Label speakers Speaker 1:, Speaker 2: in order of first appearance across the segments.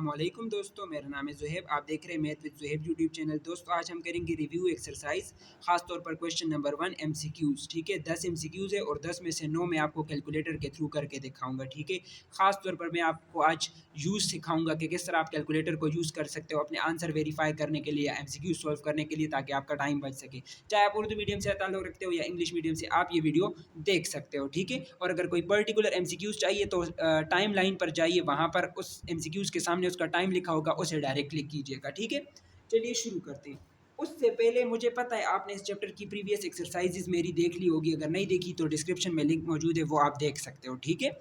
Speaker 1: अस्सलामुअलैकुम दोस्तों, मेरा नाम है ज़ुहैब। आप देख रहे हैं math with Zuhaib YouTube channel. दोस्तों आज हम करेंगे रिव्यू एक्सरसाइज, खास तौर पर क्वेश्चन नंबर 1 एमसीक्यूज़। ठीक है, 10 एमसीक्यूज़ है और 10 में से 9 मैं आपको कैलकुलेटर के थ्रू करके दिखाऊंगा। ठीक है, खास तौर पर मैं आपको आज यूज़ सिखाऊंगा कि किस तरह आप कैलकुलेटर को यूज़ कर सकते हो अपने आंसर वेरीफाई करने के लिए, एमसीक्यू सॉल्व करने के लिए, ताकि आपका टाइम बच सके। चाहे आप उर्दू मीडियम से ताल्लुक़ रखते हो या इंग्लिश मीडियम से, आप ये वीडियो देख सकते हो। ठीक है, और अगर कोई पर्टिकुलर एमसीक्यूज़ चाहिए तो टाइम लाइन पर जाइए, वहाँ पर उस एमसीक्यूज़ के सामने उसका टाइम लिखा होगा, उसे डायरेक्ट क्लिक कीजिएगा। ठीक है, चलिए शुरू करते हैं। उससे पहले मुझे पता है आपने इस चैप्टर की प्रीवियस एक्सरसाइजेज मेरी देख ली होगी, अगर नहीं देखी तो डिस्क्रिप्शन में लिंक मौजूद है, वो आप देख सकते हो। ठीक है,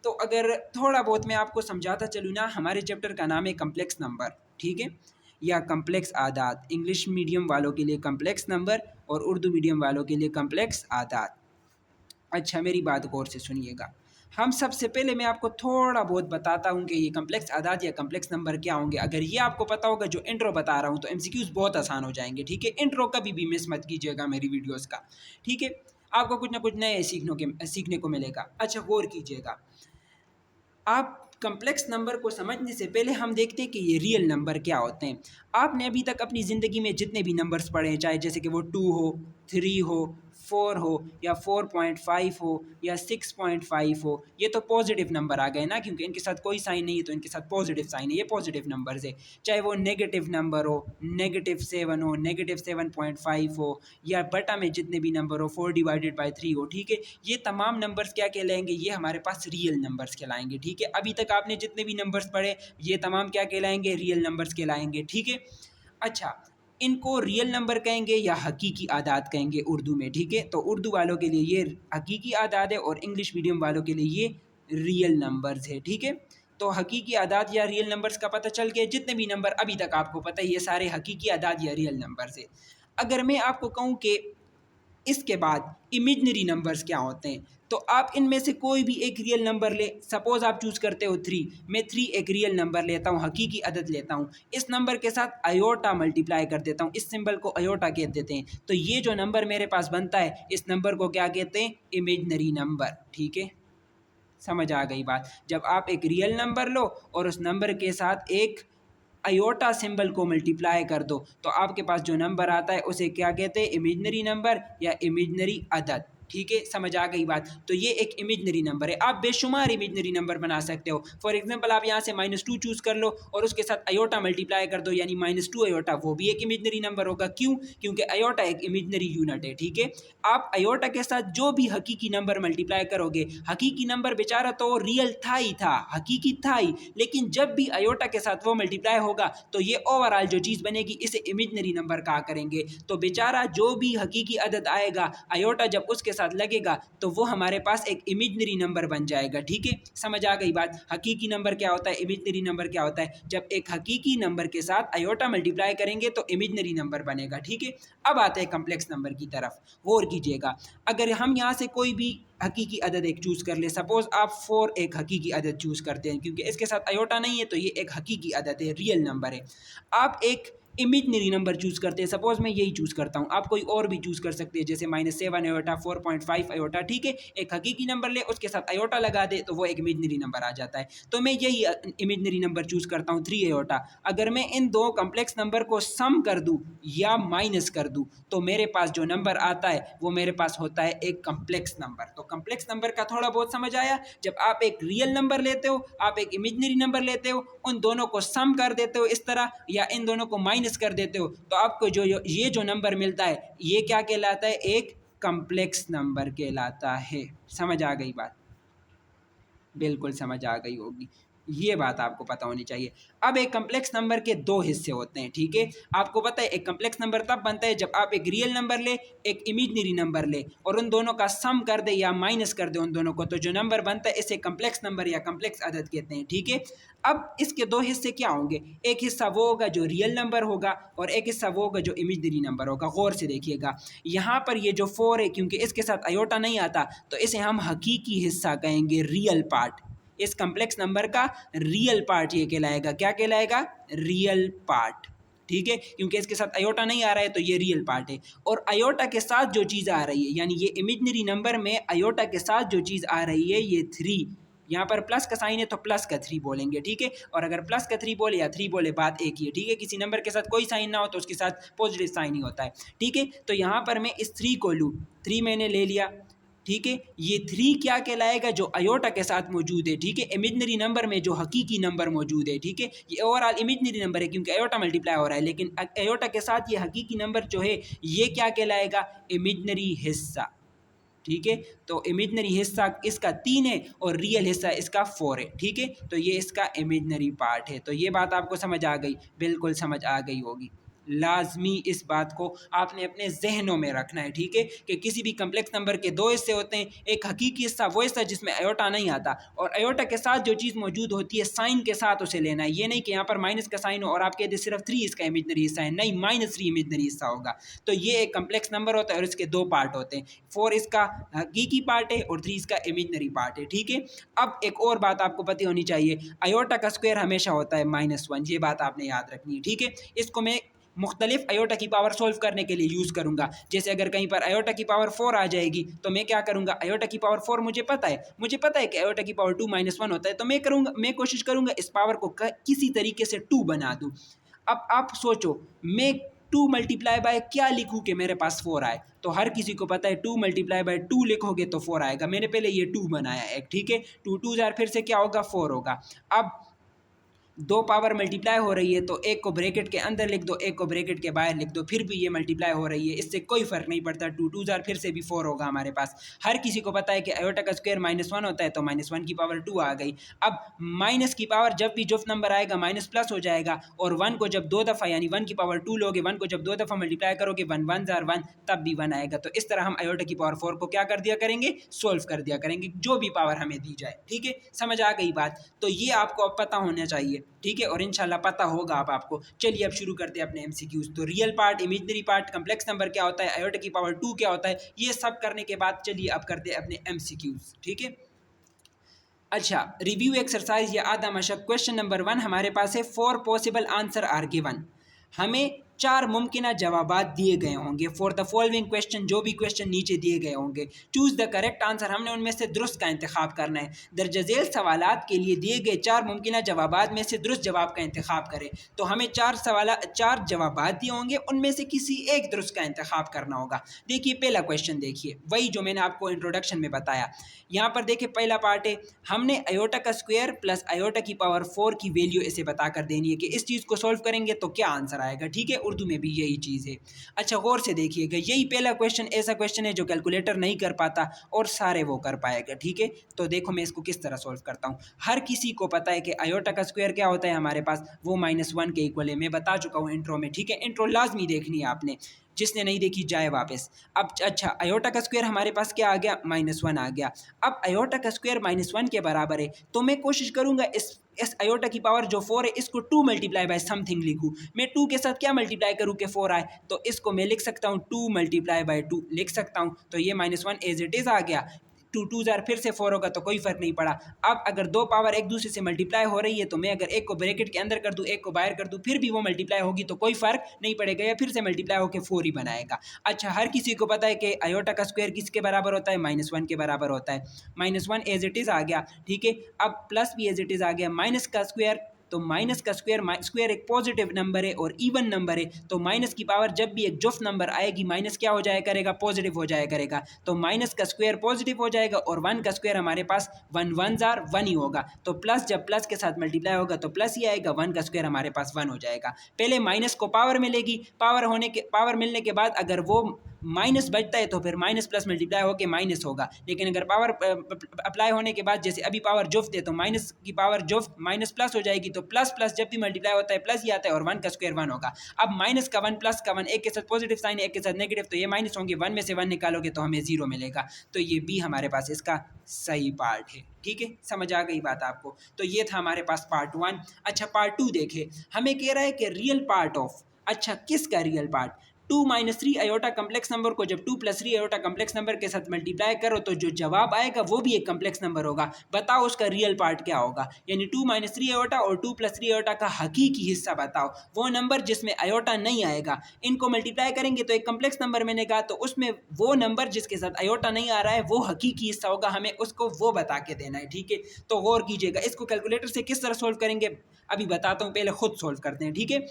Speaker 1: तो अगर थोड़ा बहुत मैं आपको समझाता चलूँ ना, हमारे चैप्टर का नाम है कम्प्लेक्स नंबर। ठीक है, या कम्प्लेक्स आदात। इंग्लिश मीडियम वालों के लिए कम्प्लेक्स नंबर और उर्दू मीडियम वालों के लिए कम्प्लेक्स आदात। अच्छा, मेरी बात गौर से सुनिएगा। हम सबसे पहले मैं आपको थोड़ा बहुत बताता हूँ कि ये कम्प्लेक्स आदाद या कम्प्लेक्स नंबर क्या होंगे। अगर ये आपको पता होगा जो इंट्रो बता रहा हूँ, तो एमसीक्यूज़ बहुत आसान हो जाएंगे। ठीक है, इंट्रो कभी भी मिस मत कीजिएगा मेरी वीडियोस का। ठीक है, आपको कुछ ना कुछ नए सीखने को मिलेगा। अच्छा, गौर कीजिएगा। आप कम्प्लेक्स नंबर को समझने से पहले हम देखते हैं कि ये रियल नंबर क्या होते हैं। आपने अभी तक अपनी ज़िंदगी में जितने भी नंबर्स पढ़े हैं, चाहे जैसे कि वो 2 हो, 3 हो, 4 हो, या 4.5 हो, या 6.5 हो, ये तो पॉजिटिव नंबर आ गए ना, क्योंकि इनके साथ कोई साइन नहीं है तो इनके साथ पॉजिटिव साइन है, ये पॉजिटिव नंबर्स है। चाहे वो नेगेटिव नंबर हो, -7 हो, -7.5 हो, या बटा में जितने भी नंबर हो, 4/3 हो। ठीक है, ये तमाम नंबर्स क्या कहलाएंगे? ये हमारे पास रियल नंबर्स कहलाएंगे। ठीक है, अभी तक आपने जितने भी नंबर्स पढ़े, ये तमाम क्या कहलाएंगे? रियल नंबर्स कहलाएंगे। ठीक है, अच्छा, इनको रियल नंबर कहेंगे या हकीकी आदाद कहेंगे उर्दू में। ठीक है, तो उर्दू वालों के लिए ये हकीकी आदाद है और इंग्लिश मीडियम वालों के लिए ये रियल नंबर्स है। ठीक है, तो हकीकी आदाद या रियल नंबर्स का पता चल गया। जितने भी नंबर अभी तक आपको पता है, ये सारे हकीकी आदाद या रियल नंबर्स है। अगर मैं आपको कहूँ कि इसके बाद इमेजिनरी नंबर्स क्या होते हैं, तो आप इनमें से कोई भी एक रियल नंबर ले। सपोज आप चूज़ करते हो 3, मैं 3 एक रियल नंबर लेता हूँ, हकीकी अदद लेता हूँ। इस नंबर के साथ अयोटा मल्टीप्लाई कर देता हूँ, इस सिंबल को अयोटा कह देते हैं। तो ये जो नंबर मेरे पास बनता है, इस नंबर को क्या कहते हैं? Imaginary number. ठीक है, समझ आ गई बात। जब आप एक रियल नंबर लो और उस नंबर के साथ एक अयोटा सिंबल को मल्टीप्लाई कर दो, तो आपके पास जो नंबर आता है उसे क्या कहते हैं? इमेजिनरी नंबर या इमेजिनरी अदद। ठीक है, समझ आ गई बात। तो ये एक इमेजिनरी नंबर है। आप बेशुमार इमेजिनरी नंबर बना सकते हो। फॉर एग्जांपल, आप यहाँ से -2 चूज़ कर लो और उसके साथ अयोटा मल्टीप्लाई कर दो, यानी -2 अयोटा, वो भी एक इमेजिनरी नंबर होगा। क्यों? क्योंकि अयोटा एक इमेजिनरी यूनिट है। ठीक है, आप अयोटा के साथ जो भी हकीकी नंबर मल्टीप्लाई करोगे, हकीकी नंबर बेचारा तो रियल था ही था, हकीकी था ही, लेकिन जब भी अयोटा के साथ वो मल्टीप्लाई होगा तो ये ओवरऑल जो चीज़ बनेगी, इसे इमेजिनरी नंबर कहा करेंगे। तो बेचारा जो भी हकीकी अदद आएगा, अयोटा जब उसके साथ लगेगा तो वो हमारे पास एक इमेजिनरी नंबर बन जाएगा। ठीक है, समझ आ गई बात। हकीकी नंबर क्या होता है, इमेजिनरी नंबर क्या होता है? जब एक हकीकी नंबर के साथ अयोटा मल्टीप्लाई करेंगे तो इमेजिनरी नंबर बनेगा। ठीक है, अब आते हैं कम्प्लेक्स नंबर की तरफ। गौर कीजिएगा, अगर हम यहाँ से कोई भी हकीकी अदद एक चूज़ कर ले, सपोज आप 4 एक हकीकी अदद चूज़ करते हैं, क्योंकि इसके साथ अयोटा नहीं है तो ये एक हकीकी अदद है, रियल नंबर है। आप एक इमेजिनरी नंबर चूज़ करते हैं, सपोज मैं यही चूज़ करता हूँ, आप कोई और भी चूज़ कर सकते हैं, जैसे -7 अयोटा, 4.5 अयोटा। ठीक है, एक हकीकी नंबर ले, उसके साथ अयोटा लगा दे, तो वो एक इमेजिनरी नंबर आ जाता है। तो मैं यही इमेजिनरी नंबर चूज़ करता हूँ, 3 अयोटा। अगर मैं इन दो कम्प्लेक्स नंबर को सम कर दूँ या माइनस कर दूँ, तो मेरे पास जो नंबर आता है वो मेरे पास होता है एक कम्प्लेक्स नंबर। तो कम्प्लेक्स नंबर का थोड़ा बहुत समझ आया। जब आप एक रियल नंबर लेते हो, आप एक इमेजिनरी नंबर लेते हो, उन दोनों को सम कर देते हो इस तरह, या इन दोनों को माइनस कर देते हो, तो आपको ये जो नंबर मिलता है, ये क्या कहलाता है? एक कम्प्लेक्स नंबर कहलाता है। समझ आ गई बात? बिल्कुल समझ आ गई होगी, ये बात आपको पता होनी चाहिए। अब एक कम्प्लेक्स नंबर के 2 हिस्से होते हैं। ठीक है, आपको पता है एक कम्प्लेक्स नंबर तब बनता है जब आप एक रियल नंबर ले, एक इमेजिनरी नंबर ले, और उन दोनों का सम कर दे या माइनस कर दे उन दोनों को, तो जो नंबर बनता है इसे कम्प्लेक्स नंबर या कम्प्लेक्स अदद कहते हैं। ठीक है, अब इसके 2 हिस्से क्या होंगे? एक हिस्सा वो होगा जो रियल नंबर होगा और एक हिस्सा वो होगा जो इमेजिनरी नंबर होगा। गौर से देखिएगा, यहाँ पर ये जो 4 है, क्योंकि इसके साथ अयोटा नहीं आता, तो इसे हम हकीकी हिस्सा कहेंगे, रियल पार्ट। इस कम्प्लेक्स नंबर का रियल पार्ट ये कहलाएगा। क्या कहलाएगा? Real part. ठीक है, क्योंकि इसके साथ अयोटा नहीं आ रहा है तो ये रियल पार्ट है। और अयोटा के साथ जो चीज़ आ रही है, यानी ये इमेजिनरी नंबर में अयोटा के साथ जो चीज़ आ रही है, ये 3, यहाँ पर प्लस का साइन है तो प्लस का 3 बोलेंगे, ठीक है। और अगर प्लस का 3 बोले या 3 बोले बात एक ही है, ठीक है। किसी नंबर के साथ कोई साइन ना हो तो उसके साथ पॉजिटिव साइन ही होता है, ठीक है। तो यहाँ पर मैं इस 3 को लूँ, 3 मैंने ले लिया, ठीक है। ये 3 क्या कहलाएगा, जो अयोटा के साथ मौजूद है, ठीक है। इमेजिनरी नंबर में जो हकीकी नंबर मौजूद है, ठीक है। ये ओवरऑल इमेजिनरी नंबर है क्योंकि अयोटा मल्टीप्लाई हो रहा है, लेकिन अयोटा के साथ ये हकीकी नंबर जो है ये क्या कहलाएगा, इमेजिनरी हिस्सा, ठीक है। तो इमेजिनरी हिस्सा इसका 3 है और रियल हिस्सा इसका 4 है, ठीक है। तो ये इसका इमेजिनरी पार्ट है। तो ये बात आपको समझ आ गई, बिल्कुल समझ आ गई होगी। लाजमी इस बात को आपने अपने जहनों में रखना है, ठीक है, कि किसी भी कम्प्लेक्स नंबर के 2 हिस्से होते हैं, एक हकीकी हिस्सा वो हिस्सा जिसमें अयोटा नहीं आता, और अयोटा के साथ जो चीज़ मौजूद होती है साइन के साथ उसे लेना है। ये नहीं कि यहाँ पर माइनस का साइन हो और आप कहते सिर्फ 3 इसका इमेजिनरी हिस्सा है, नहीं, -3 इमेजिनरी हिस्सा होगा। तो ये एक कम्प्लेक्स नंबर होता है और इसके 2 पार्ट होते हैं, 4 इसका हकीकी पार्ट है और 3 इसका इमेजिनरी पार्ट है, ठीक है। अब एक और बात आपको पता होनी चाहिए, अयोटा का स्क्वायर हमेशा होता है -1, ये बात आपने याद रखनी है, ठीक है। इसको मैं मुख्तलिफ अयोटा की पावर सोल्व करने के लिए यूज़ करूँगा। जैसे अगर कहीं पर अयोटा की पावर 4 आ जाएगी तो मैं क्या करूँगा, अयोटा की पावर 4 मुझे पता है कि अयोटा की पावर 2 -1 होता है, तो मैं कोशिश करूँगा इस पावर को किसी तरीके से 2 बना दूँ। अब आप सोचो, मैं 2 मल्टीप्लाई बाय क्या लिखूँ कि मेरे पास 4 आए, तो हर किसी को पता है 2 मल्टीप्लाई बाय 2 लिखोगे तो 4 आएगा। मैंने पहले ये 2 बनाया एक, ठीक है। 2 2 जार फिर से क्या होगा, 4 होगा। अब 2 पावर मल्टीप्लाई हो रही है तो एक को ब्रैकेट के अंदर लिख दो, एक को ब्रैकेट के बाहर लिख दो, फिर भी ये मल्टीप्लाई हो रही है, इससे कोई फर्क नहीं पड़ता। 2 2 जार फिर से भी 4 होगा हमारे पास। हर किसी को पता है कि अयोटा का स्क्वायर -1 होता है, तो -1 की पावर 2 आ गई। अब माइनस की पावर जब भी जो नंबर आएगा माइनस प्लस हो जाएगा, और 1 को जब 2 दफ़ा यानी 1 की पावर 2 लोगे, 1 को जब 2 दफ़ा मल्टीप्लाई करोगे, 1 1 जार 1, तब भी 1 आएगा। तो इस तरह हम अयोटा की पावर 4 को क्या कर दिया करेंगे, सोल्व कर दिया करेंगे, जो भी पावर हमें दी जाए, ठीक है। समझ आ गई बात। तो ये आपको अब पता होना चाहिए, ठीक है, और इंशाल्लाह पता होगा अब आपको। चलिए अब शुरू करते हैं अपने एमसीक्यूज। तो real part, imaginary part, complex number क्या होता है, अयोटा की पावर 2 क्या होता है, ये सब करने के बाद चलिए अब करते हैं अपने एमसीक्यूज, ठीक है। अच्छा, रिव्यू एक्सरसाइज या आधा मशक। क्वेश्चन नंबर 1 हमारे पास है, 4 पॉसिबल आंसर आर गिवन। हमें 4 मुमकिन जवाबात दिए गए होंगे फॉर द फॉलोइंग क्वेश्चन, जो भी क्वेश्चन नीचे दिए गए होंगे। चूज़ द करेक्ट आंसर, हमने उनमें से दुरुस्त का इंतखाब करना है। दर्ज झेल सवालात के लिए दिए गए 4 मुमकिन जवाबात में से दुरुस्त जवाब का इंतखाब करें। तो हमें 4 जवाबात दिए होंगे, उनमें से किसी एक दुरुस्त का इंतखाब करना होगा। देखिए पहला क्वेश्चन, देखिए वही जो मैंने आपको इंट्रोडक्शन में बताया। यहाँ पर देखिए पहला पार्ट है, हमने अयोटा का स्क्वायर प्लस अयोटा की पावर 4 की वैल्यू इसे बताकर देनी है कि इस चीज़ को सॉल्व करेंगे तो क्या आंसर आएगा, ठीक है। उर्दू में भी यही चीज़ है। अच्छा गौर से देखिएगा, यही पहला क्वेश्चन ऐसा क्वेश्चन है जो कैलकुलेटर नहीं कर पाता और सारे वो कर पाएगा, ठीक है। तो देखो मैं इसको किस तरह सॉल्व करता हूँ। हर किसी को पता है कि अयोटा का स्क्वायर क्या होता है हमारे पास, वो -1 के इक्वल है। मैं बता चुका हूँ इंट्रो में, ठीक है। इंट्रो लाजमी देखनी है आपने, जिसने नहीं देखी जाए वापस। अब अच्छा, अयोटा का स्क्वायर हमारे पास क्या आ गया, -1 आ गया। अब अयोटा का स्क्वायर -1 के बराबर है, तो मैं कोशिश करूंगा इस अयोटा की पावर जो 4 है इसको 2 मल्टीप्लाई बाय समथिंग लिखूं। मैं 2 के साथ क्या मल्टीप्लाई करूं कि 4 आए, तो इसको मैं लिख सकता हूं 2 मल्टीप्लाई बाय 2 लिख सकता हूं। तो ये -1 एज इट इज़ आ गया। 2 2 जार फिर से 4 होगा तो कोई फर्क नहीं पड़ा। अब अगर 2 पावर एक दूसरे से मल्टीप्लाई हो रही है तो मैं अगर एक को ब्रैकेट के अंदर कर दूं, एक को बाहर कर दूं, फिर भी वो मल्टीप्लाई होगी तो कोई फर्क नहीं पड़ेगा, या फिर से मल्टीप्लाई होकर 4 ही बनाएगा। अच्छा, हर किसी को पता है कि अयोटा का स्क्वायर किसके बराबर होता है, -1 के बराबर होता है। -1 एज इट इज़ आ गया, ठीक है। अब प्लस भी एज इट इज़ आ गया। माइनस का स्क्वायर, तो माइनस का स्क्वायर एक पॉजिटिव नंबर है और इवन नंबर है, तो माइनस की पावर जब भी एक जुफ्त नंबर आएगी माइनस क्या हो जाया करेगा, पॉजिटिव हो जाया करेगा। तो माइनस का स्क्वायर पॉजिटिव हो जाएगा और 1 का स्क्वायर हमारे पास 1 1 जार 1 ही होगा। तो प्लस जब प्लस के साथ मल्टीप्लाई होगा तो प्लस ही आएगा, 1 का स्क्वायर हमारे पास 1 हो जाएगा। पहले माइनस को पावर मिलेगी, पावर मिलने के बाद अगर वो माइनस बचता है तो फिर माइनस प्लस मल्टीप्लाई होकर माइनस होगा। लेकिन अगर पावर अप्लाई होने के बाद जैसे अभी पावर जुफ्त है तो माइनस की पावर जुफ्त माइनस प्लस हो जाएगी, तो प्लस प्लस जब भी मल्टीप्लाई होता है प्लस ही आता है और 1 का स्क्वायर 1 होगा। अब माइनस का 1 प्लस का 1, एक के साथ पॉजिटिव साइन है एक के साथ नेगेटिव, तो ये माइनस होंगे, 1 में से 1 निकालोगे तो हमें 0 मिलेगा। तो ये बी हमारे पास इसका सही पार्ट है, ठीक है। समझ आ गई बात आपको। तो ये था हमारे पास पार्ट 1। अच्छा पार्ट 2 देखे, हमें कह रहा है कि रियल पार्ट ऑफ, अच्छा किसका real part, two minus three iota complex number को जब two plus three iota complex number के साथ मल्टीप्लाई करो तो जो जवाब आएगा वो भी एक कम्प्लेक्स नंबर होगा। बताओ उसका रियल पार्ट क्या होगा, यानी टू माइनस थ्री आयोटा और टू प्लस थ्री आयोटा का हकीकी हिस्सा बताओ, वो नंबर जिसमें आयोटा नहीं आएगा। इनको मल्टीप्लाई करेंगे तो एक कम्प्लेक्स नंबर मैंने कहा, तो उसमें वो नंबर जिसके साथ आयोटा नहीं आ रहा है वो हकीकी हिस्सा होगा, हमें उसको वो बता के देना है। ठीक है, तो गौर कीजिएगा। इसको कैलकुलेटर से किस तरह सोल्व करेंगे अभी बताता हूँ, पहले खुद सोल्व करते हैं। ठीक है,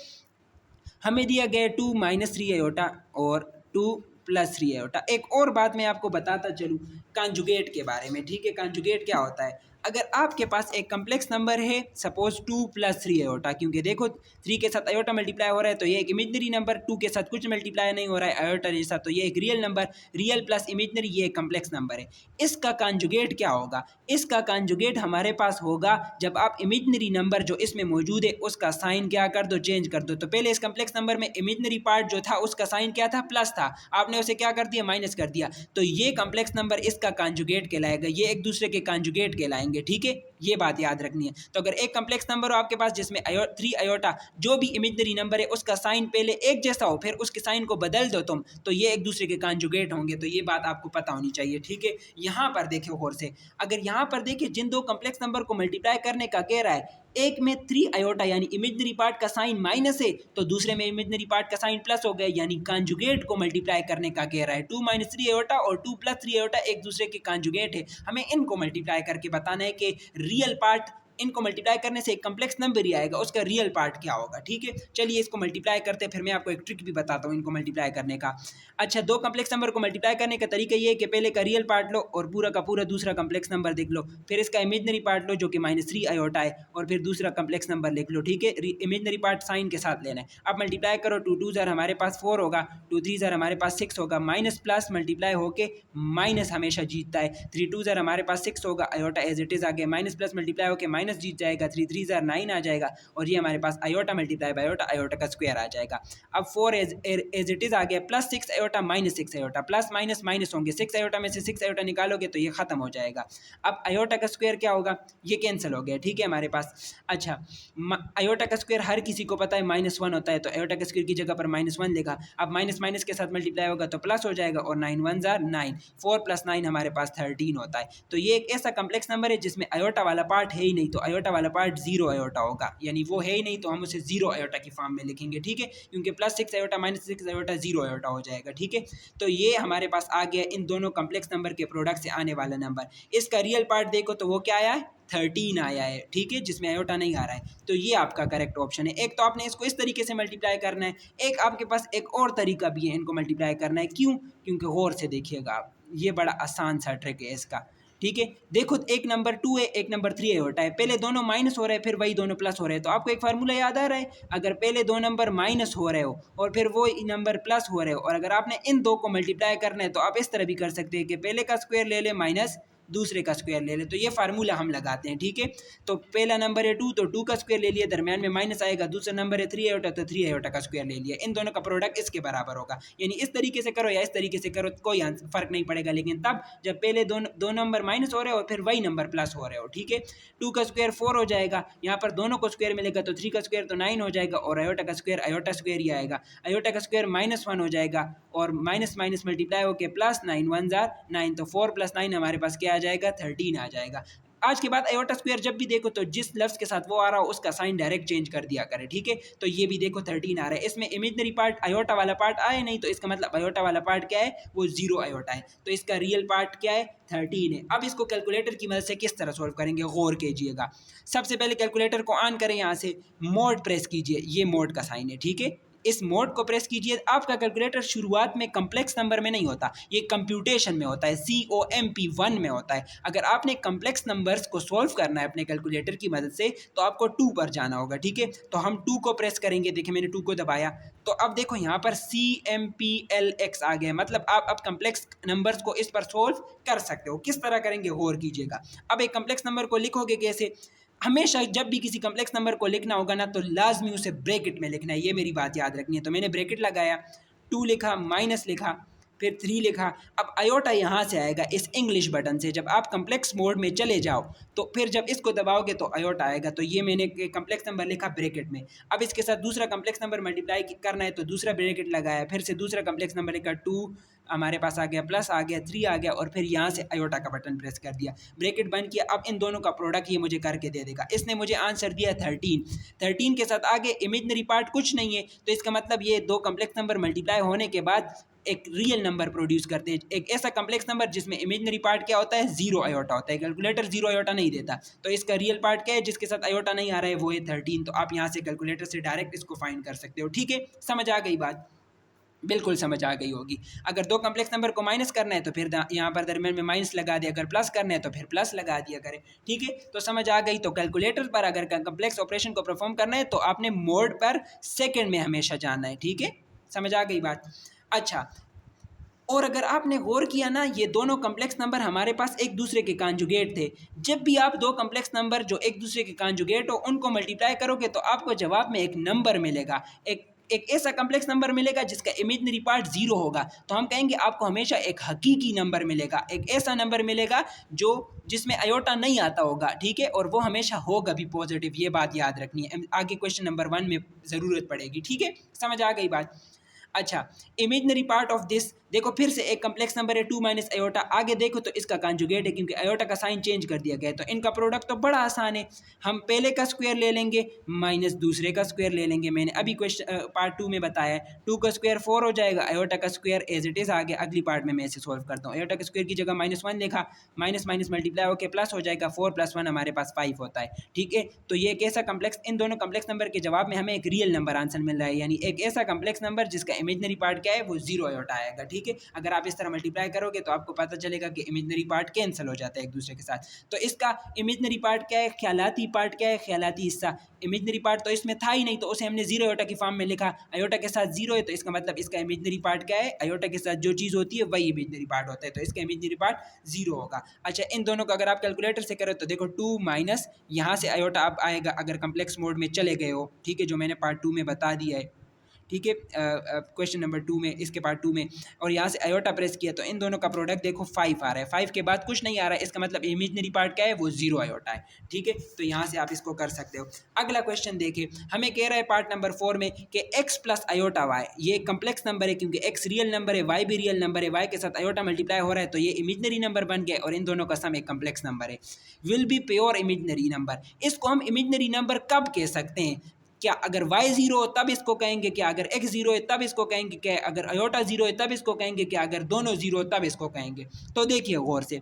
Speaker 1: हमें दिया गया टू माइनस थ्री आयोटा और टू प्लस थ्री आयोटा। एक और बात मैं आपको बताता चलूँ कॉन्जुगेट के बारे में। ठीक है, कॉन्जुगेट क्या होता है, अगर आपके पास एक कम्प्लेक्स नंबर है suppose to plus three iota, क्योंकि देखो थ्री के साथ आयोटा मल्टीप्लाई हो रहा है तो ये एक इमेजनरी नंबर, टू के साथ कुछ मल्टीप्लाई नहीं हो रहा है आयोटा जैसा, तो ये एक real number, real plus imaginary ये एक कम्प्लेक्स नंबर है। इसका कॉन्जुगेट क्या होगा, इसका कॉन्जुगेट हमारे पास होगा जब आप इमेजनरी नंबर जो इसमें मौजूद है उसका साइन क्या कर दो, चेंज कर दो। तो पहले इस कम्प्लेक्स नंबर में इमेजनरी पार्ट जो था उसका साइन क्या था, प्लस था, आपने उसे क्या कर दिया, माइनस कर दिया, तो ये कम्प्लेक्स नंबर इसका कॉन्जुगेट कहलाएगा, ये एक दूसरे के कॉन्जुगेट कहलाएंगे। ठीक है, ये बात याद रखनी है। तो अगर एक कम्प्लेक्स नंबर हो आपके पास जिसमें थ्री आयोटा जो भी इमेजनरी नंबर है उसका साइन पहले एक जैसा हो, फिर उसके साइन को बदल दो तुम, तो ये एक दूसरे के कॉन्जुगेट होंगे। तो ये बात आपको पता होनी चाहिए। ठीक है, यहाँ पर देखिए गौर से, अगर यहाँ पर देखिए जिन दो कम्प्लेक्स नंबर को मल्टीप्लाई करने का कह रहा है, एक में थ्री आयोटा यानी इमेजनरी पार्ट का साइन माइनस है, तो दूसरे में इमेजनरी पार्ट का साइन प्लस हो गया, यानी कॉन्जुगेट को मल्टीप्लाई करने का कह रहा है। टू माइनस थ्री आयोटा और टू प्लस थ्री आयोटा एक दूसरे के कॉन्जुगेट है, हमें इनको मल्टीप्लाई करके बताना है कि रियल पार्ट, इनको मल्टीप्लाई करने से एक कम्प्लेक्स नंबर ही आएगा, उसका रियल पार्ट क्या होगा। ठीक है, चलिए इसको मल्टीप्लाई करते हैं, फिर मैं आपको एक ट्रिक भी बताता हूँ इनको मल्टीप्लाई करने का। अच्छा, दो कम्प्लेक्स नंबर को मल्टीप्लाई करने का तरीका ये है कि पहले का रियल पार्ट लो और पूरा का पूरा दूसरा कम्प्लेक्स नंबर देख लो, फिर इसका इमेजनरी पार्ट लो जो कि माइनस थ्री आयोटा है, और फिर दूसरा कम्प्लेक्स नंबर लिख लो। ठीक है, इमेजनरी पार्ट साइन के साथ लेना है। अब मल्टीप्लाई करो, टू टू ज़र हमारे पास फोर होगा, टू थ्री ज़र हमारे पास सिक्स होगा, माइनस प्लस मल्टीप्लाई होके माइनस हमेशा जीतता है, थ्री टू ज़र हमारे पास सिक्स होगा, आयोटा एज इट इज़ आ गया, माइनस प्लस मल्टीप्लाई होकर माइनस जीत जाएगा, थ्री थ्री ज़र नाइन आ जाएगा, और ये हमारे पास iota multiply by iota, iota का स्क्वायर आ जाएगा। अब फोर एज इट इज़ आ गया, plus six iota minus six iota, plus minus minus होंगे, सिक्स आयोटा में से सिक्स आयोटा निकालोगे तो ये खत्म हो जाएगा। अब आयोटा का स्क्वायर क्या होगा, ये कैंसिल हो गया। ठीक है हमारे पास, अच्छा आयोटा का स्क्वायर हर किसी को पता है माइनस वन होता है, तो आयोटा का स्क्वायर की जगह पर माइनस वन लिखा। अब माइनस माइनस के साथ मल्टीप्लाई होगा तो प्लस हो जाएगा, और नाइन वन ज़ार नाइन, फोर प्लस नाइन हमारे पास 13 होता है। तो ये एक ऐसा कम्प्लेक्स नंबर है जिसमें आयोटा वाला पार्ट है ही नहीं, तो आयोटा वाला पार्ट जीरो आयोटा होगा, यानी वो है ही नहीं, तो हम उसे जीरो आयोटा की फॉर्म में लिखेंगे। ठीक है, क्योंकि plus six iota minus six iota zero iota हो जाएगा। ठीक है, तो ये हमारे पास आ गया इन दोनों कम्प्लेक्स नंबर के प्रोडक्ट से आने वाला नंबर। इसका रियल पार्ट देखो तो वो क्या आया है, 13 आया है। ठीक है, जिसमें आयोटा नहीं आ रहा है, तो ये आपका करेक्ट ऑप्शन है। एक तो आपने इसको इस तरीके से मल्टीप्लाई करना है, एक आपके पास एक और तरीका भी है इनको मल्टीप्लाई करना है। क्यों, क्योंकि गौर से देखिएगा आप, ये बड़ा आसान सा ट्रिक है इसका। ठीक है, देखो एक नंबर टू है, एक नंबर थ्री होता है, पहले दोनों माइनस हो रहे हैं फिर वही दोनों प्लस हो रहे हैं, तो आपको एक फार्मूला याद आ रहा है, अगर पहले दो नंबर माइनस हो रहे हो और फिर वो नंबर प्लस हो रहे हो, और अगर आपने इन दो को मल्टीप्लाई करना है तो आप इस तरह भी कर सकते हैं कि पहले का स्क्वायर ले ले माइनस दूसरे का स्क्वायर ले ले, तो ये फार्मूला हम लगाते हैं। ठीक है, तो पहला नंबर है टू, तो टू का स्क्वायर ले लिया, दरम्यान में माइनस आएगा, दूसरा नंबर है थ्री आयोटा, तो थ्री आयोटा का स्क्वायर ले लिया, इन दोनों का प्रोडक्ट इसके बराबर होगा। यानी इस तरीके से करो या इस तरीके से करो कोई फर्क नहीं पड़ेगा, लेकिन तब जब पहले दो नंबर माइनस हो रहे हो और फिर वही नंबर प्लस हो रहे हो। ठीक है, टू का स्क्वायर फोर हो जाएगा, यहाँ पर दोनों को स्क्वायर मिलेगा, तो थ्री का स्क्वायर तो नाइन हो जाएगा, और आयोटा का स्क्वायर आयोटा स्क्वायर ही आएगा, आयोटा का स्क्वायर माइनस वन हो जाएगा, और माइनस माइनस मल्टीप्लाई होकर प्लस नाइन वन ज़ार नाइन, तो फोर प्लस नाइन हमारे पास क्या आ जाएगा, 13 आ जाएगा। आज के बाद आयोटा स्क्वायर जब भी देखो तो जिस लफ्ज़ के साथ वो आ रहा हो उसका साइन डायरेक्ट चेंज कर दिया करे। ठीक है, तो ये भी देखो 13 आ रहा है, इसमें इमेजनरी पार्ट आयोटा वाला पार्ट आए नहीं, तो इसका मतलब आयोटा वाला पार्ट क्या है, वो जीरो आयोटा है, तो इसका रियल पार्ट क्या है, 13 है। अब इसको कैलकुलेटर की मदद से किस तरह सॉल्व करेंगे, गौर कीजिएगा। सबसे पहले कैलकुलेटर को ऑन करें, यहाँ से मोड प्रेस कीजिए, ये मोड का साइन है। ठीक है, इस मोड को प्रेस कीजिए। आपका कैलकुलेटर शुरुआत में कम्प्लेक्स नंबर में नहीं होता, ये कंप्यूटेशन में होता है, COMP1 में होता है। अगर आपने कम्प्लेक्स नंबर्स को सॉल्व करना है अपने कैलकुलेटर की मदद से तो आपको 2 पर जाना होगा। ठीक है, तो हम 2 को प्रेस करेंगे, देखिए मैंने 2 को दबाया, तो अब देखो यहाँ पर CMPLX आ गया, मतलब आप अब कम्प्लेक्स नंबर्स को इस पर सॉल्व कर सकते हो। किस तरह करेंगे गौर कीजिएगा। अब एक कम्प्लेक्स नंबर को लिखोगे कैसे, हमेशा जब भी किसी कम्प्लेक्स नंबर को लिखना होगा ना तो लाजमी उसे ब्रैकेट में लिखना है, ये मेरी बात याद रखनी है। तो मैंने ब्रैकेट लगाया, टू लिखा, माइनस लिखा, फिर 3 लिखा। अब आयोटा यहाँ से आएगा इस इंग्लिश बटन से, जब आप कम्प्लेक्स मोड में चले जाओ तो फिर जब इसको दबाओगे तो आयोटा आएगा। तो ये मैंने कम्प्लेक्स नंबर लिखा ब्रैकेट में। अब इसके साथ दूसरा कम्प्लेक्स नंबर मल्टीप्लाई करना है तो दूसरा ब्रैकेट लगाया, फिर से दूसरा कम्प्लेक्स नंबर लिखा 2, हमारे पास आ गया प्लस आ गया 3 आ गया, और फिर यहाँ से आयोटा का बटन प्रेस कर दिया, ब्रैकेट बंद किया। अब इन दोनों का प्रोडक्ट ये मुझे करके दे देगा। इसने मुझे आंसर दिया 13 के साथ आगे इमेजिनरी पार्ट कुछ नहीं है, तो इसका मतलब ये दो कम्प्लेक्स नंबर मल्टीप्लाई होने के बाद एक रियल नंबर प्रोड्यूस करते हैं, एक ऐसा कम्प्लेक्स नंबर जिसमें इमेजिनरी पार्ट क्या होता है, 0 आयोटा होता है। कैलकुलेटर 0 आयोटा नहीं देता, तो इसका रियल पार्ट क्या है जिसके साथ आयोटा नहीं आ रहा है, वो है 13। तो आप यहाँ से कैलकुलेटर से डायरेक्ट इसको फाइंड कर सकते हो। ठीक है, समझ आ गई बात? बिल्कुल समझ आ गई होगी। अगर दो कम्प्लेक्स नंबर को माइनस करना है तो फिर यहाँ पर दरमियान में माइनस लगा दिया, अगर प्लस करना है तो फिर प्लस लगा दिया करें। ठीक है, तो समझ आ गई। तो कैलकुलेटर पर अगर कम्प्लेक्स ऑपरेशन को परफॉर्म करना है तो आपने मोड पर सेकंड में हमेशा जाना है। ठीक है, समझ आ गई बात? अच्छा, और अगर आपने गौर किया ना, ये दोनों कम्प्लेक्स नंबर हमारे पास एक दूसरे के कॉन्जुगेट थे। जब भी आप दो कम्प्लेक्स नंबर जो एक दूसरे के कॉन्जुगेट हो उनको मल्टीप्लाई करोगे तो आपको जवाब में एक नंबर मिलेगा, एक ऐसा कम्प्लेक्स नंबर मिलेगा जिसका इमेजिनरी पार्ट 0 होगा। तो हम कहेंगे आपको हमेशा एक हकीकी नंबर मिलेगा, एक ऐसा नंबर मिलेगा जो जिसमें आयोटा नहीं आता होगा। ठीक है, और वो हमेशा होगा भी पॉजिटिव, ये बात याद रखनी है, आगे क्वेश्चन नंबर 1 में ज़रूरत पड़ेगी। ठीक है, समझ आ गई बात? अच्छा, इमेजिनरी पार्ट ऑफ दिस, देखो फिर से एक कम्प्लेक्स नंबर है 2 माइनस आयोटा, आगे देखो तो इसका कॉन्जुगेट है क्योंकि आयोटा का साइन चेंज कर दिया गया है। तो इनका प्रोडक्ट तो बड़ा आसान है, हम पहले का स्क्वायर ले लेंगे माइनस दूसरे का स्क्वायर ले लेंगे। मैंने अभी क्वेश्चन पार्ट 2 में बताया है, 2 का स्क्वायर 4 हो जाएगा, आयोटा का स्क्वायर एज इट इज़ आ गया। अगली पार्ट में मैं इसे सॉल्व करता हूँ। आयोटा के स्क्वायर की जगह -1 लिखा, माइनस माइनस मल्टीप्लाई होकर प्लस हो जाएगा, 4 + 1 हमारे पास 5 होता है। ठीक है, तो ये एक ऐसा कम्प्लेक्स, इन दोनों कम्प्लेक्स नंबर के जवाब में हमें एक रियल नंबर आंसर मिल रहा है, यानी एक ऐसा कम्प्लेक्स नंबर जिसका इमेजिनरी पार्ट क्या है, वो 0 आयोटा आएगा। ठीक है, अगर आप इस तरह मल्टीप्लाई करोगे तो आपको पता चलेगा कि इमेजिनरी पार्ट कैंसिल हो जाता है एक दूसरे के साथ। तो इसका इमेजिनरी पार्ट क्या है, ख्यालाती पार्ट क्या है, ख्यालाती हिस्सा। इमेजिनरी पार्ट तो इसमें था ही नहीं, तो उसे हमने 0 आयोटा की फॉर्म में लिखा। आयोटा के साथ 0 है तो इसका मतलब इसका इमेजिनरी पार्ट क्या है, आयोटा के साथ जो चीज़ होती है वही इमेजिनरी पार्ट होता है, तो इसका इमेजिनरी पार्ट 0 होगा। अच्छा, इन दोनों को अगर आप कैलकुलेटर से करें तो देखो 2 माइनस यहाँ से आयोटा अब आएगा अगर कम्प्लेक्स मोड में चले गए हो। ठीक है, जो मैंने पार्ट 2 में बता दिया है। ठीक है, क्वेश्चन नंबर 2 में, इसके पार्ट 2 में, और यहाँ से आयोटा प्रेस किया तो इन दोनों का प्रोडक्ट देखो 5 आ रहा है, 5 के बाद कुछ नहीं आ रहा है, इसका मतलब इमेजिनरी पार्ट क्या है, वो 0 आयोटा है। ठीक है, तो यहाँ से आप इसको कर सकते हो। अगला क्वेश्चन देखिए, हमें कह रहा है पार्ट नंबर 4 में कि x प्लस आयोटा y, ये कम्प्लेक्स नंबर है क्योंकि x रियल नंबर है, y भी रियल नंबर है, y के साथ आयोटा मल्टीप्लाई हो रहा है तो ये इमेजिनरी नंबर बन गया और इन दोनों का सम एक कम्प्लेक्स नंबर है, will be pure imaginary number. इसको हम इमेजिनरी नंबर कब कह सकते हैं? क्या अगर y 0 हो तब इसको कहेंगे, क्या अगर x 0 है तब इसको कहेंगे, क्या अगर आयोटा 0 है तब इसको कहेंगे, क्या अगर दोनों 0 हो तब इसको कहेंगे? तो देखिए गौर से,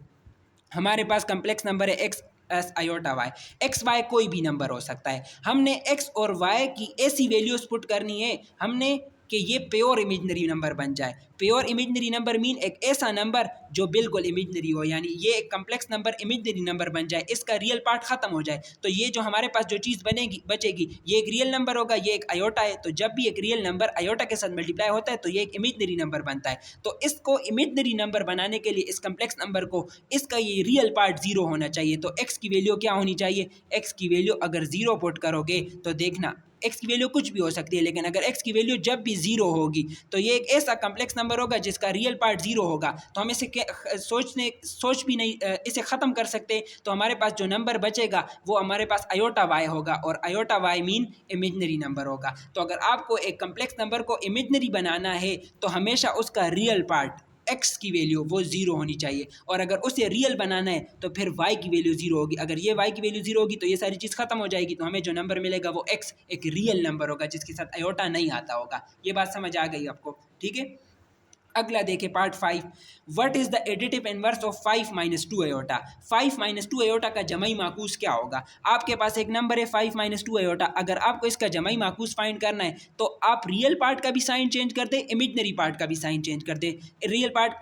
Speaker 1: हमारे पास कम्प्लेक्स नंबर है x plus iota y, X Y कोई भी नंबर हो सकता है। हमने x और y की ऐसी वैल्यूज पुट करनी है हमने कि ये प्योर इमेजिनरी नंबर बन जाए। प्योर इमेजिनरी नंबर मीन एक ऐसा नंबर जो बिल्कुल इमेजिनरी हो, यानी ये एक कम्प्लेक्स नंबर इमेजिनरी नंबर बन जाए, इसका रियल पार्ट खत्म हो जाए। तो ये जो हमारे पास जो चीज़ बनेगी बचेगी, ये एक रियल नंबर होगा, ये एक आयोटा है, तो जब भी एक रियल नंबर आयोटा के साथ मल्टीप्लाई होता है तो ये एक इमेजिनरी नंबर बनता है। तो इसको इमेजिनरी नंबर बनाने के लिए इस कम्प्लेक्स नंबर को इसका ये रियल पार्ट 0 होना चाहिए। तो एक्स की वैल्यू क्या होनी चाहिए? एक्स की वैल्यू अगर 0 पुट करोगे तो देखना एक्स की वैल्यू कुछ भी हो सकती है, लेकिन अगर एक्स की वैल्यू जब भी 0 होगी तो ये एक ऐसा कम्प्लेक्स नंबर होगा जिसका रियल पार्ट 0 होगा। तो हम इसे सोच भी नहीं इसे ख़त्म कर सकते। तो हमारे पास जो नंबर बचेगा वो हमारे पास आयोटा वाई होगा, और iota Y mean imaginary number होगा। तो अगर आपको एक कम्प्लेक्स नंबर को इमेजिनरी बनाना है तो हमेशा उसका रियल पार्ट x की वैल्यू वो 0 होनी चाहिए, और अगर उसे रियल बनाना है तो फिर y की वैल्यू 0 होगी। अगर ये y की वैल्यू 0 होगी तो ये सारी चीज़ खत्म हो जाएगी, तो हमें जो नंबर मिलेगा वो x एक रियल नंबर होगा जिसके साथ आयोटा नहीं आता होगा। ये बात समझ आ गई आपको? ठीक है, अगला देखें part 5, what is the additive inverse of 5 minus 2 iota. 5 minus 2 iota का जमाई माकूस क्या होगा? आपके पास एक नंबर है 5 माइनस 2 आयोटा, अगर आपको इसका जमाई माकूस फाइंड करना है तो आप रियल पार्ट का भी साइन चेंज करते, इमेजिनरी पार्ट का भी साइन चेंज करते। रियल पार्ट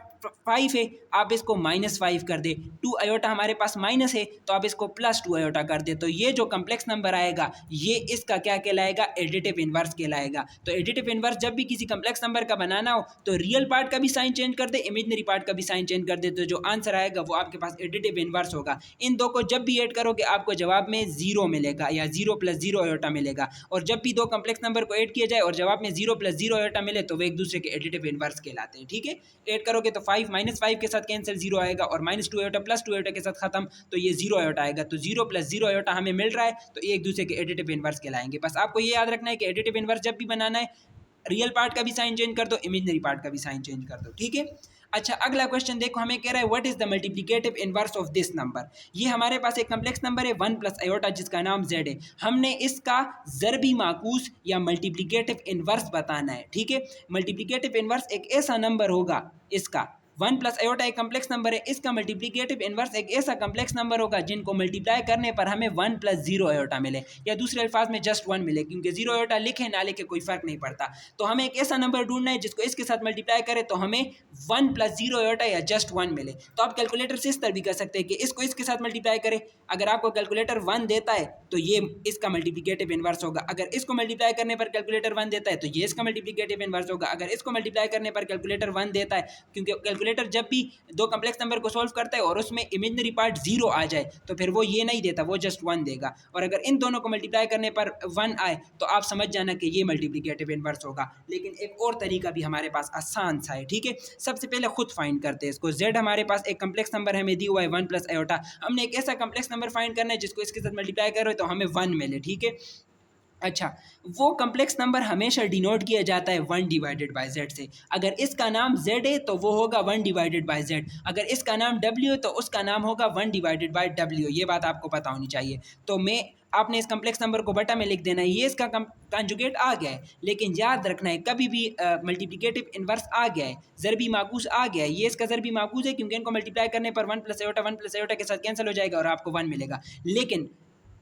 Speaker 1: 5 है, आप इसको -5 कर दे। 2 आयोटा हमारे पास माइनस है तो आप इसको +2 आयोटा कर दे। तो ये जो कम्प्लेक्स नंबर आएगा ये इसका क्या कहलाएगा, एडिटिव इनवर्स कहलाएगा। तो एडिटिव इनवर्स जब भी किसी कम्प्लेक्स नंबर का बनाना हो तो रियल पार्ट का भी साइन चेंज कर दे, इमेजिनरी पार्ट का भी साइन चेंज कर दे, तो जो आंसर आएगा वो आपके पास एडिटिव इनवर्स होगा। इन दो को जब भी ऐड करोगे आपको जवाब में 0 मिलेगा या 0 + 0 आयोटा मिलेगा। और जब भी दो कम्प्लेक्स नंबर को ऐड किया जाए और जवाब में 0 + 0 आयोटा मिले तो वे एक दूसरे के एडिटिव इनवर्स कहलाते हैं। ठीक है, ऐड करोगे तो 5 -5 के साथ कैंसिल 0 आएगा और -2 आयोटा +2 आयोटा के साथ खत्म, तो ये 0 आयोटा आएगा। तो 0 + 0 आयोटा हमें मिल रहा है तो ये एक दूसरे के एडिटिव इनवर्स कहलाएंगे। बस आपको ये याद रखना है कि एडिटिव इनवर्स जब भी बनाना है रियल पार्ट का भी साइन चेंज कर दो, इमेजिनरी पार्ट का भी साइन चेंज कर दो। ठीक है, अच्छा अगला क्वेश्चन देखो, हमें कह रहा है what is the multiplicative inverse of this number. ये हमारे पास एक कम्प्लेक्स नंबर है 1 + आयोटा जिसका नाम z है। हमने इसका ज़रबी माकूस या मल्टीप्लिकेटिव इनवर्स बताना है। ठीक है, मल्टीप्लिकेटिव इनवर्स एक ऐसा नंबर होगा, इसका 1 + आयोटा एक कम्प्लेक्स नंबर है, इसका मल्टीप्लिकेटिव इनवर्स एक ऐसा कम्प्लेक्स नंबर होगा जिनको मल्टीप्लाई करने पर हमें 1 + 0 आयोटा मिले, या दूसरे अल्फाज में जस्ट 1 मिले, क्योंकि 0 आयोटा लिखे ना लिखे कोई फर्क नहीं पड़ता। तो हमें एक ऐसा नंबर ढूंढना है जिसको इसके साथ मल्टीप्लाई करे तो हमें 1 + 0 आयोटा या जस्ट 1 मिले। तो आप कैलकुलेटर से इस तरह भी कर सकते हैं कि इसको इसके साथ मल्टीप्लाई करें, अगर आपको कैलकुलेटर 1 देता है तो ये इसका मल्टीप्लिकेटिव इनवर्स होगा, अगर इसको मल्टीप्लाई करने पर कैलकुलेटर 1 देता है तो ये इसका मल्टीप्लिकेटिव इनवर्स होगा, अगर इसको मल्टीप्लाई करने पर कैलकुलेटर 1 देता है, क्योंकि कैलकुलेटर जब भी दो कम्प्लेक्स नंबर को सॉल्व करता है और उसमें इमेजिनरी पार्ट 0 आ जाए तो फिर वो ये नहीं देता, वो जस्ट 1 देगा। और अगर इन दोनों को मल्टीप्लाई करने पर 1 आए तो आप समझ जाना कि ये मल्टीप्लिकेटिव इनवर्स होगा। लेकिन एक और तरीका भी हमारे पास आसान सा है। ठीक है, सबसे पहले खुद फाइंड करते हैं इसको। z हमारे पास एक कम्प्लेक्स नंबर हमें दी हुआ है 1 + आयोटा, हमने एक ऐसा कम्प्लेक्स नंबर फाइंड करना है जिसको इसके साथ मल्टीप्लाई करो तो हमें 1 मिले। ठीक है, अच्छा वो कम्प्लेक्स नंबर हमेशा डिनोट किया जाता है 1/z से। अगर इसका नाम z है तो वो होगा 1/z, अगर इसका नाम w है तो उसका नाम होगा 1/w। ये बात आपको पता होनी चाहिए। तो मैं आपने इस कम्प्लेक्स नंबर को बटा में लिख देना है, ये इसका कंजुगेट आ गया है, लेकिन याद रखना है कभी भी मल्टीप्लिकेटिव इनवर्स आ गया है, ज़रबी माकूस आ गया है, ये इसका ज़रबी माकूस है क्योंकि इनको मल्टीप्लाई करने पर 1 + आयोटा 1 + आयोटा के साथ कैंसिल हो जाएगा और आपको 1 मिलेगा। लेकिन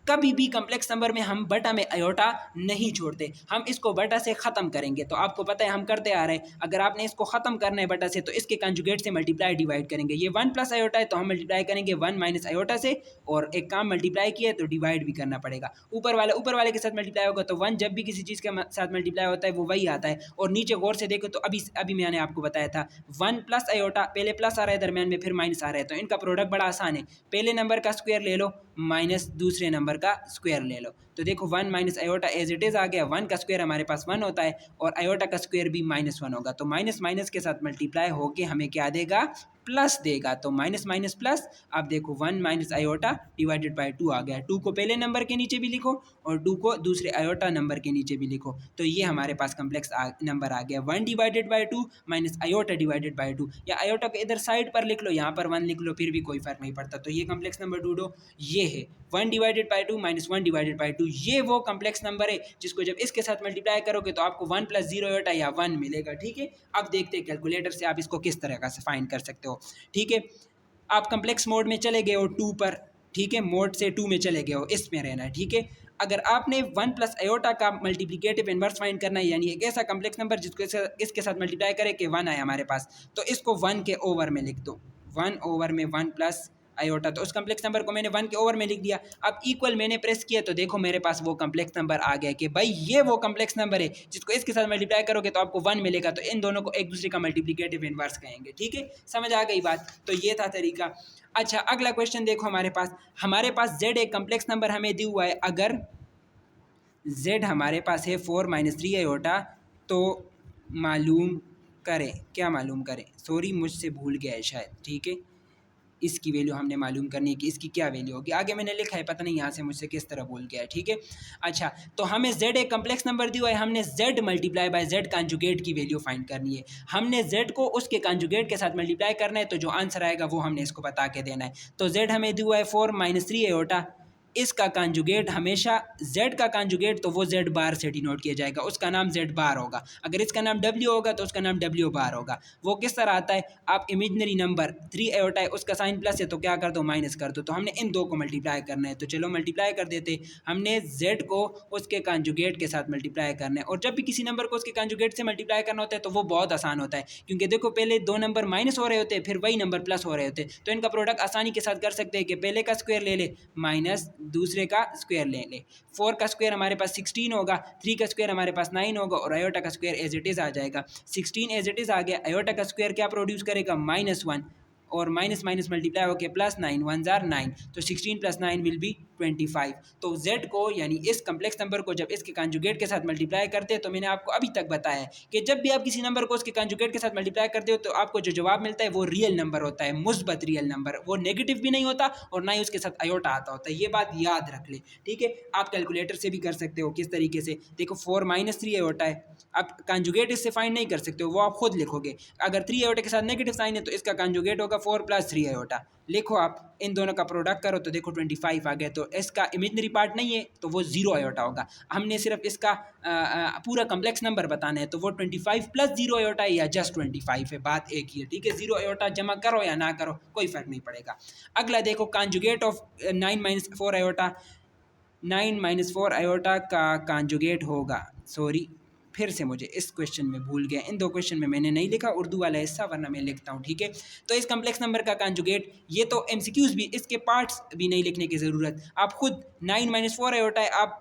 Speaker 1: कभी भी कम्प्लेक्स नंबर में हम बटा में आयोटा नहीं छोड़ते, हम इसको बटा से ख़त्म करेंगे। तो आपको पता है हम करते आ रहे हैं, अगर आपने इसको ख़त्म करना है बटा से तो इसके कंजुगेट से मल्टीप्लाई डिवाइड करेंगे। ये 1 + आयोटा है तो हम मल्टीप्लाई करेंगे 1 - आयोटा से, और एक काम मल्टीप्लाई किया है तो डिवाइड भी करना पड़ेगा। ऊपर वाले के साथ मल्टीप्लाई होगा तो 1 जब भी किसी चीज़ के साथ मल्टीप्लाई होता है वो वही आता है। और नीचे गौर से देखो तो अभी मैंने आपको बताया था 1 + आयोटा, पहले प्लस आ रहा है दरमियान में, फिर माइनस आ रहा है, तो इनका प्रोडक्ट बड़ा आसान है। पहले नंबर का स्क्वायर ले लो माइनस दूसरे नंबर का स्क्वायर ले लो, तो देखो 1 - आयोटा एज इट इज़ आ गया। 1 का स्क्वायर हमारे पास 1 होता है और आयोटा का स्क्वायर भी -1 होगा, तो माइनस माइनस के साथ मल्टीप्लाई होके हमें क्या देगा, प्लस देगा। तो माइनस माइनस प्लस, अब देखो 1 - आयोटा डिवाइडेड बाय 2 आ गया। 2 को पहले नंबर के नीचे भी लिखो और 2 को दूसरे आयोटा नंबर के नीचे भी लिखो, तो ये हमारे पास कम्प्लेक्स नंबर आ गया 1/2 माइनस आयोटा डिवाइडेड बाय 2, या आयोटा को इधर साइड पर लिख लो, यहाँ पर 1 लिख लो, फिर भी कोई फर्क नहीं पड़ता। तो ये कम्प्लेक्स नंबर ढूंढो, ये है 1/2 माइनस 1/2। ये वो कम्प्लेक्स नंबर है जिसको जब इसके साथ मल्टीप्लाई करोगे तो आपको 1 + 0 आयोटा या 1 मिलेगा। ठीक है, अब देखते हैं कैलकुलेटर से आप इसको किस तरह का से फाइंड कर सकते हो। ठीक है, आप कम्प्लेक्स मोड में चले गए हो 2 पर, ठीक है, मोड से 2 में चले गए हो, इसमें रहना है। ठीक है, अगर आपने 1 + आयोटा का मल्टीप्लिकेटिव इनवर्स फाइंड करना है, यानी एक ऐसा कम्प्लेक्स नंबर जिसको इसके साथ मल्टीप्लाई करे कि 1 आए हमारे पास, तो इसको 1 के ओवर में लिख दो, 1 ओवर में 1 + आयोटा, तो उस कम्प्लेक्स नंबर को मैंने 1 के ओवर में लिख दिया। अब इक्वल मैंने प्रेस किया तो देखो मेरे पास वो कम्प्लेक्स नंबर आ गया कि भाई ये वो कम्प्लेक्स नंबर है जिसको इसके साथ मल्टीप्लाई करोगे तो आपको 1 मिलेगा, तो इन दोनों को एक दूसरे का मल्टीप्लिकेटिव इनवर्स कहेंगे। ठीक है, समझ आ गई बात, तो ये था तरीका। अच्छा अगला क्वेश्चन देखो, हमारे पास z एक कम्प्लेक्स नंबर हमें दिया हुआ है, अगर z हमारे पास है 4 - 3 आयोटा, तो मालूम करें, क्या मालूम करें, सॉरी मुझसे भूल गया है शायद। ठीक है, इसकी वैल्यू हमने मालूम करनी है कि इसकी क्या वैल्यू होगी, आगे मैंने लिखा है, पता नहीं यहाँ से मुझसे किस तरह भूल गया है। ठीक है, अच्छा तो हमें z एक कम्प्लेक्स नंबर दिया है, हमने z multiply by z conjugate की वैल्यू फाइंड करनी है। हमने z को उसके कंजुगेट के साथ मल्टीप्लाई करना है, तो जो आंसर आएगा वो हमने इसको बता के देना है। तो z हमें दिया है 4 - 3 आयोटा, इसका कांजुगेट हमेशा z का कांजुगेट तो वो z बार से डिनोट किया जाएगा, उसका नाम z बार होगा। अगर इसका नाम w होगा तो उसका नाम w बार होगा। वो किस तरह आता है, आप इमेजिनरी नंबर 3 आयोटा है उसका साइन प्लस है तो क्या कर दो, माइनस कर दो। तो हमने इन दो को मल्टीप्लाई करना है, तो चलो मल्टीप्लाई कर देते। हमने z को उसके कांजुगेट के साथ मल्टीप्लाई करना है, और जब भी किसी नंबर को उसके कांजुगेट से मल्टीप्लाई करना होता है तो वो बहुत आसान होता है, क्योंकि देखो पहले दो नंबर माइनस हो रहे होते हैं, फिर वही नंबर प्लस हो रहे होते हैं। तो इनका प्रोडक्ट आसानी के साथ कर सकते हैं कि पहले का स्क्वायर ले ले माइनस दूसरे का स्क्वायर ले ले। 4 का स्क्वायर हमारे पास 16 होगा, 3 का स्क्वायर हमारे पास 9 होगा, और आयोटा का स्क्वायर एज इट इज़ आ जाएगा। 16 एज इट इज़ आ गया, आयोटा का स्क्वायर क्या प्रोड्यूस करेगा, -1, और माइनस माइनस मल्टीप्लाई होकर प्लस 9, 1 जार 9, तो 16 + 9 विल बी 25। तो z को यानी इस कम्प्लेक्स नंबर को जब इसके कांजुगेट के साथ मल्टीप्लाई करते हैं, तो मैंने आपको अभी तक बताया है कि जब भी आप किसी नंबर को उसके कांजुगेट के साथ मल्टीप्लाई करते हो तो आपको जो जवाब मिलता है वो रियल नंबर होता है, मुस्बत रियल नंबर, वो नेगेटिव भी नहीं होता और ना ही उसके साथ आयोटा आता होता है। ये बात याद रख ले, ठीक है। आप कैलकुलेटर से भी कर सकते हो, किस तरीके से, देखो 4 - 3 आयोटा है, आप कांजुगेट इससे फाइंड नहीं कर सकते हो, वो आप खुद लिखोगे। अगर 3 आयोटा के साथ नेगेटिव साइन है तो इसका कांजुगेट होगा 4 + 3 आयोटा। लिखो आप, इन दोनों का प्रोडक्ट करो तो देखो 25 आ गया। तो इसका इमेजिनरी पार्ट नहीं है तो वो 0 आयोटा होगा। हमने सिर्फ इसका पूरा कम्प्लेक्स नंबर बताना है, तो वो 25 + 0 आयोटा है या जस्ट 25 है, बात एक ही है, ठीक है। 0 आयोटा जमा करो या ना करो कोई फ़र्क नहीं पड़ेगा। अगला देखो, कांजुगेट ऑफ 9 - 4 आयोटा, 9 - 4 आयोटा का कांजुगेट होगा, सॉरी फिर से मुझे इस क्वेश्चन में भूल गया, इन दो क्वेश्चन में मैंने नहीं लिखा उर्दू वाला हिस्सा, वरना मैं लिखता हूँ, ठीक है। तो इस कम्प्लेक्स नंबर का कांजुगेट, ये तो एमसीक्यूज भी, इसके पार्ट्स भी नहीं लिखने की ज़रूरत, आप खुद 9 - 4 आयोटा है, आप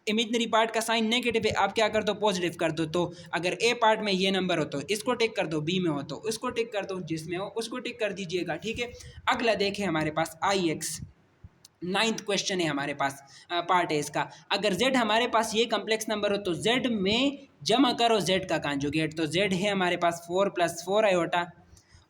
Speaker 1: इमेजनरी पार्ट का साइन नेगेटिव है, आप क्या कर दो, पॉजिटिव कर दो। तो अगर ए पार्ट में ये नंबर हो तो इसको टिक कर दो, बी में हो तो उसको टिक कर दो, जिसमें हो उसको टिक कर दीजिएगा, ठीक है। अगला देखें हमारे पास IX 9th क्वेश्चन है हमारे पास, पार्ट है इसका। अगर z हमारे पास ये कम्प्लेक्स नंबर हो तो z में जमा करो z का कांजुगेट। तो z है हमारे पास 4 + 4 आयोटा,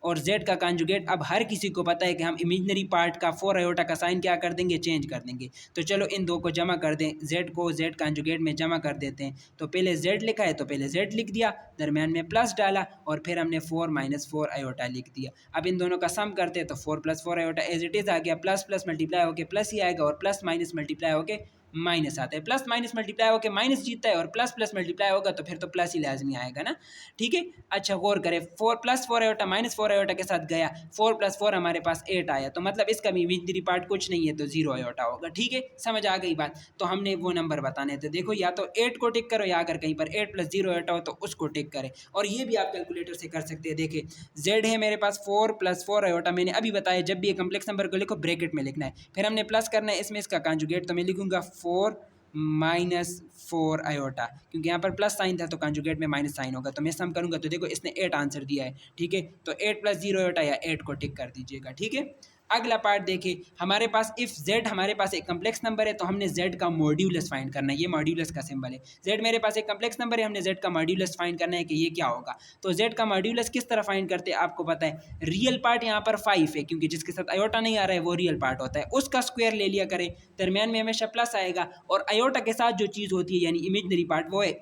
Speaker 1: और z का कांजुगेट अब हर किसी को पता है कि हम इमेजिनरी पार्ट का 4 आयोटा का साइन क्या कर देंगे, चेंज कर देंगे। तो चलो इन दो को जमा कर दें, z को z कांजुगेट में जमा कर देते हैं। तो पहले z लिखा है तो पहले z लिख दिया, दरमियान में प्लस डाला, और फिर हमने 4 - 4 आयोटा लिख दिया। अब इन दोनों का सम करते हैं तो 4 + 4 आयोटा एज इट इज़ आ गया, प्लस प्लस मल्टीप्लाई होकर प्लस ही आएगा, और प्लस माइनस मल्टीप्लाई होकर माइनस आता है, प्लस माइनस मल्टीप्लाई होकर माइनस जीतता है, और प्लस प्लस मल्टीप्लाई होगा तो फिर तो प्लस ही लाजमी आएगा ना, ठीक है। अच्छा गौर करें, 4 + 4 आयोटा -4 आयोटा के साथ गया, 4 + 4 हमारे पास 8 आया, तो मतलब इसका भी इमेजिनरी पार्ट कुछ नहीं है तो 0 आयोटा होगा, ठीक है। समझ आ गई बात। तो हमने वो नंबर बताने थे, देखो या तो 8 को टिक करो, या अगर कहीं पर 8 + 0 आयोटा हो तो उसको टिक करें। और ये भी आप कैलकुलेटर से कर सकते हैं। देखिए z है मेरे पास 4 + 4 आयोटा, मैंने अभी बताया जब भी ये कम्प्लेक्स नंबर को लिखो ब्रैकेट में लिखना है, फिर हमने प्लस करना है इसमें इसका कांजुगेट, तो मैं लिखूंगा 4 - 4 आयोटा, क्योंकि यहाँ पर प्लस साइन था तो कांजुगेट में माइनस साइन होगा। तो मैं सम करूँगा तो देखो इसने 8 आंसर दिया है, ठीक है। तो 8 + 0 आयोटा या 8 को टिक कर दीजिएगा, ठीक है। अगला पार्ट देखिए, हमारे पास इफ़ z हमारे पास एक कम्प्लेक्स नंबर है तो हमने z का मॉड्यूलस फाइंड करना है, ये मॉड्यूलस का सिंबल है। z मेरे पास एक कम्प्लेक्स नंबर है, हमने z का मॉड्यूलस फाइंड करना है कि ये क्या होगा। तो z का मॉड्यूलस किस तरह फाइंड करते हैं आपको पता है, रियल पार्ट यहाँ पर 5 है, क्योंकि जिसके साथ आयोटा नहीं आ रहा है वो रियल पार्ट होता है, उसका स्क्वायर ले लिया करें, दरमियान में हमेशा प्लस आएगा, और आयोटा के साथ जो चीज़ होती है यानी इमेजनरी पार्ट वो है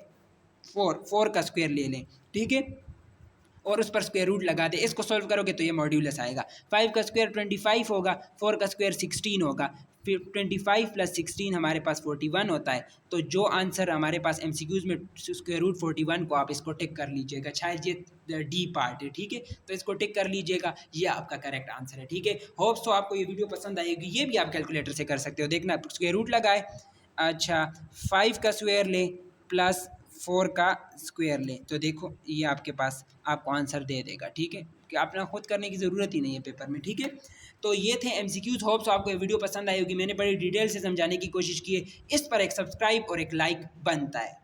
Speaker 1: 4 का स्क्वायर ले लें, ठीक है, और उस पर स्क्वायर रूट लगा दे। इसको सॉल्व करोगे तो ये मॉड्यूलस आएगा। 5 का स्क्वायर 25 होगा, 4 का स्क्वायर 16 होगा, फिर 25 + 16 हमारे पास 41 होता है। तो जो आंसर हमारे पास एमसीक्यूज़ में स्क्वायर रूट 41 को आप इसको टिक कर लीजिएगा, शायद ये डी पार्ट है, ठीक है। तो इसको टिक कर लीजिएगा, ये आपका करेक्ट आंसर है, ठीक है। होप्स तो आपको ये वीडियो पसंद आएगी। ये भी आप कैलकुलेटर से कर सकते हो, देखना स्क्वायर रूट लगाए, अच्छा 5 का स्क्वायर लें प्लस 4 का स्क्वायर लें, तो देखो ये आपके पास आपको आंसर दे देगा, ठीक है, कि आपने खुद करने की ज़रूरत ही नहीं है पेपर में, ठीक है। तो ये थे एमसीक्यूज़। होप्स आपको ये वीडियो पसंद आई होगी, मैंने बड़ी डिटेल से समझाने की कोशिश की है। इस पर एक सब्सक्राइब और एक लाइक बनता है।